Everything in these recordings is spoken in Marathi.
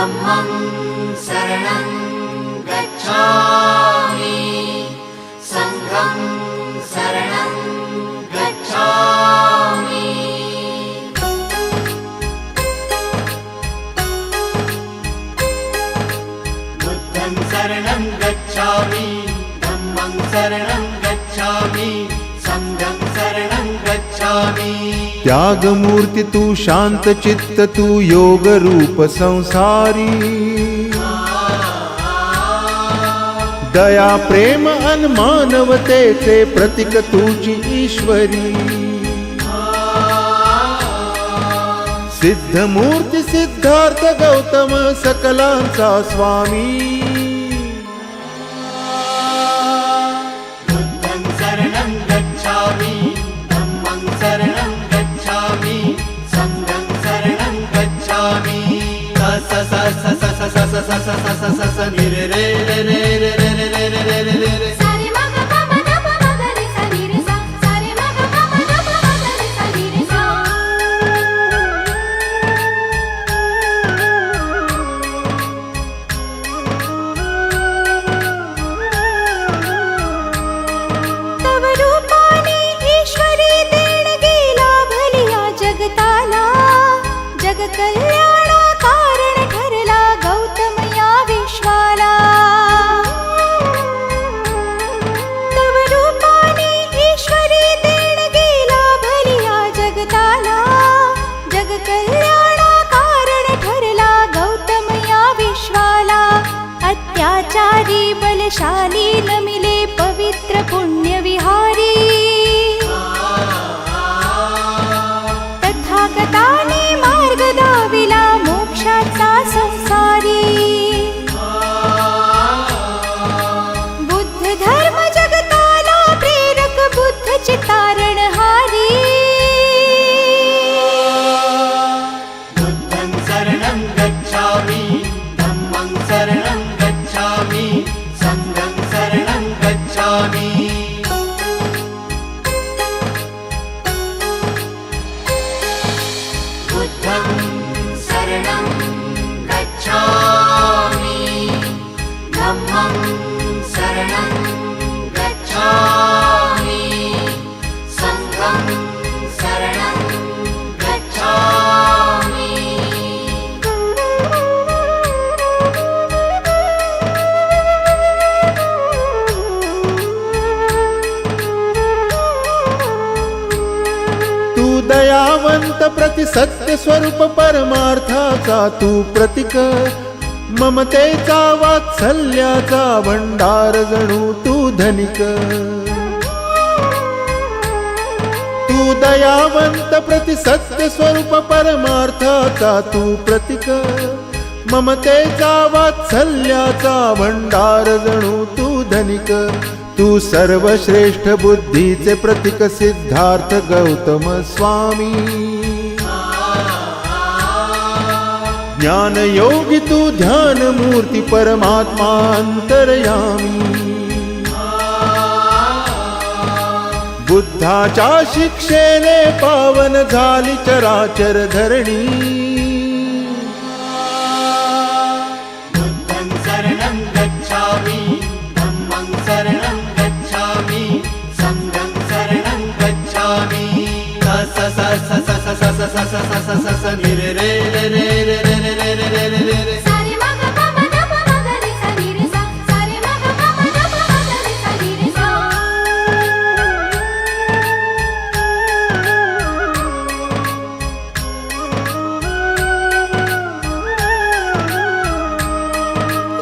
धम्मं शरणं गच्छामि संघं शरणं गच्छामि। बुद्धं शरणं गच्छामि धम्मं शरणं गच्छामि संघं शरणं गच्छामि। त्यागमूर्ती तू शांत चित्त तू योग रूप संसारी दया प्रेम अन मानवतेचे प्रतीक तुझी ईश्वरी सिद्ध मूर्ती सिद्धार्थ गौतम सकलांचा स्वामी। बुद्धं शरणं गच्छामि धम्मं शरणं गच्छामि संघं शरणं गच्छामि। स स स स स स स स स स स स नि रे रे रे रे रे रे रे रे रे रे रे रे। सारे मा ग प म ध प म ग रे सा नि रे सा सारे मा ग प म ध प म ग रे सा नि रे सा। तव रूपाने ईश्वरी देणगी लाभलिया जगताला जग कल्याणा कारण ठरला गौतम या विश्वाला। तव रूपाने ईश्वरी देणगी लाभलिया जगताला जग कल्याणा कारण ठरला गौतम या विश्वाला। अत्याचारी बलशाली नमिले पवित्र पुण्य विहारी तथागताने मार्ग दाविला मोक्षाचा संसारी। बुद्ध धर्म जगताला प्रेरक बुद्ध चितारणहारी। बुद्धं शरणं गच्छामि धम्मं शरणं गच्छामि संघं शरणं गच्छामि। बुद्धं शरणं गच्छामि धम्मं शरणं गच्छामि संघं शरणं गच्छामि। तू दयावंत प्रति सत्य स्वरूप परमार्थाचा तू प्रतीक ममतेचा वात्सल्याचा भंडार जणू तू धनिक। तू दयावंत प्रति सत्य स्वरूप परमार्थाचा तू प्रतीक ममतेचा वात्सल्याचा भंडार जणू तू धनिक। तू सर्वश्रेष्ठ बुद्धीचे प्रतीक सिद्धार्थ गौतम स्वामी। ज्ञान योगी तू ध्यान मूर्ती परमात्मा अंतर्यामी। बुद्धाच्या शिक्षेने पावन झाली चराचर धरणी। बुद्धं शरणं गच्छामि धम्मं शरणं गच्छामि संघं शरणं गच्छामि। स स स स स स स स स स स स स नि रे रे रे रे रे रे रे रे रे रे रे रे। सारे मा ग प म ध प म ग रे सा नि रे सा सारे मा ग प म ध प म ग रे सा नि रे सा।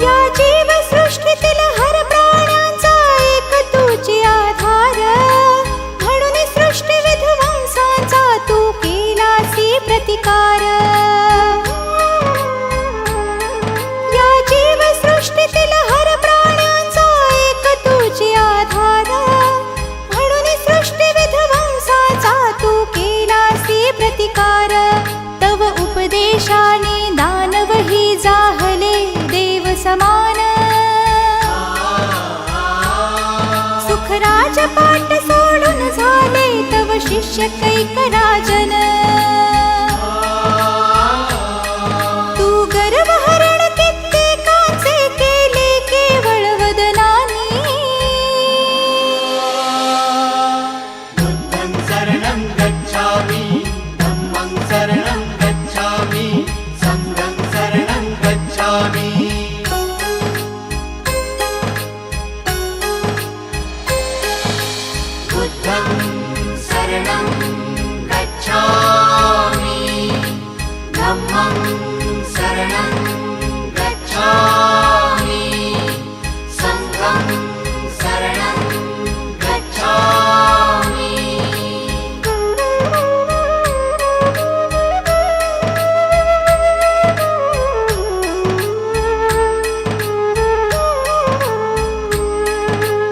या जीवसृष्टीतील हर प्राण्यांचा एक तुझी आधार म्हणून सृष्टी विध्वंसाचा तू केलासी प्रतिकार। या जीवसृष्टीतील हर प्राण्यांचा एक तुझी आधार म्हणून सृष्टी विध्वंसाचा तू केलासी प्रतिकार। तव उपदेशाने दानवही जाहले देव समान। सुखराजपाट सोडून झाले तव शिष्य कैकराजन। तू गर्वहरण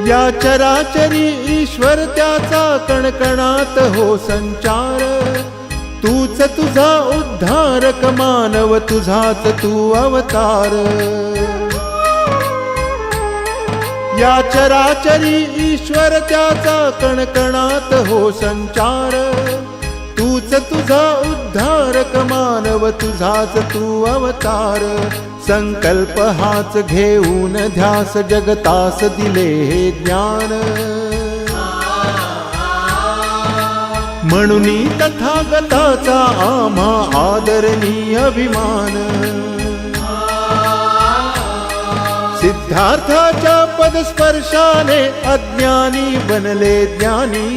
या चराचरी ईश्वर त्याचा कणकणात हो संचार. तूच तुझा उद्धारक मानव, तुझाच तू अवतार. या चराचरी ईश्वर त्याचा कणकणात हो संचार. तूच तुझा उद्धारक मानव, तुझाच तू अवतार. संकल्प हाच घेऊन ध्यास जगतास दिले हे ज्ञान. म्हणून तथागताचा आम्हा आदरणीय अभिमान. सिद्धार्थाच्या पदस्पर्शाने अज्ञानी बनले ज्ञानी.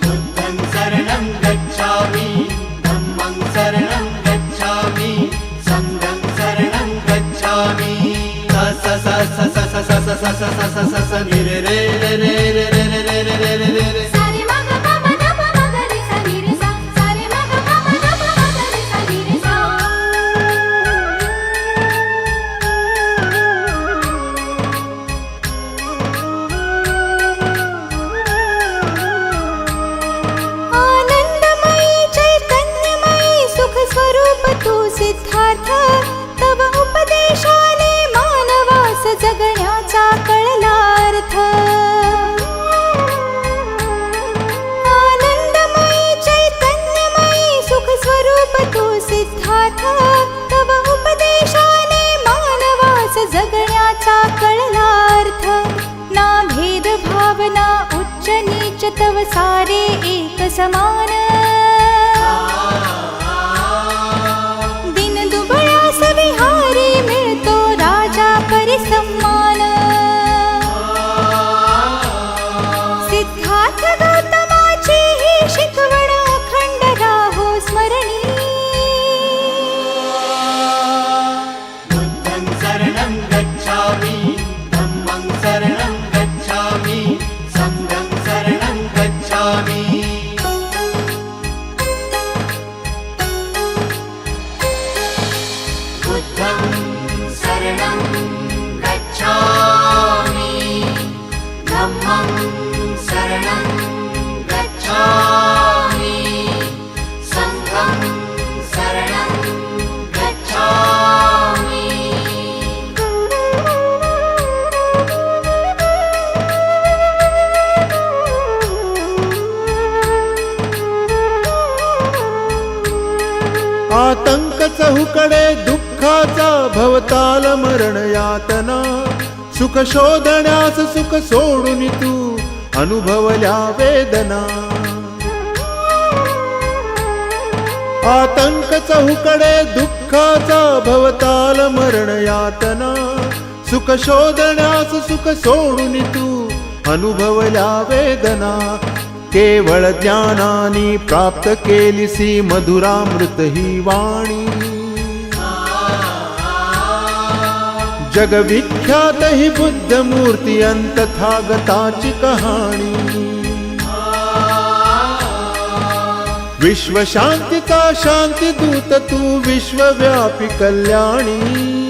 बुद्धं शरणं गच्छामि, धम्मं शरणं गच्छामि, संघं शरणं गच्छामि. स स स स स स स स स स स स नि रे रे रे रे रे रे रे रे रे रे रे रे. सारे मग पम धप मग रे सा नि रे सा. सारे मग पम धप मग रे सा नि रे सा. आनंदमयी चैतन्यमयी सुख स्वरूप तू सिद्धार्थ. तव उपदेशाने मानवास जगण्याचा कळला अर्थ. आनंदमयी चैतन्यमयी सुख स्वरूप तू सिद्धार्थ. तव उपदेशाने मानवास जगण्याचा कळला अर्थ. ना भेद भावना उच्च नीच तव सारे एक समान. दिन दुबळास विहारी मिळतो राजा परिसम्मान. सिद्धार्थ गौतमाची ही शिकवण अखंड राहो स्मरणी. बुद्धं शरणं गच्छामि, धम्मं शरणं गच्छामि, संघं शरणं गच्छामि. बुद्धं शरणं गच्छामि, धम्मं शरणं गच्छामि, संघं शरणं गच्छामि. आतंक चहूकडे दुःखाचा भवताल मरण यातना. सुख शोधण्यास सुख सोडून तू अनुभवल्या वेदना. आतंक चहूकडे दुःखाचा भवताल मरण यातना. सुख शोधण्यास सुख सोडून तू अनुभवल्या वेदना. केवळ ज्ञानानी प्राप्त केलीसी मधुरामृत ही वाणी. जगविख्यात ही बुद्ध मूर्ती अंतथागताची कहाणी. विश्व शांतीचा शांती दूत तू विश्वव्यापी कल्याणी.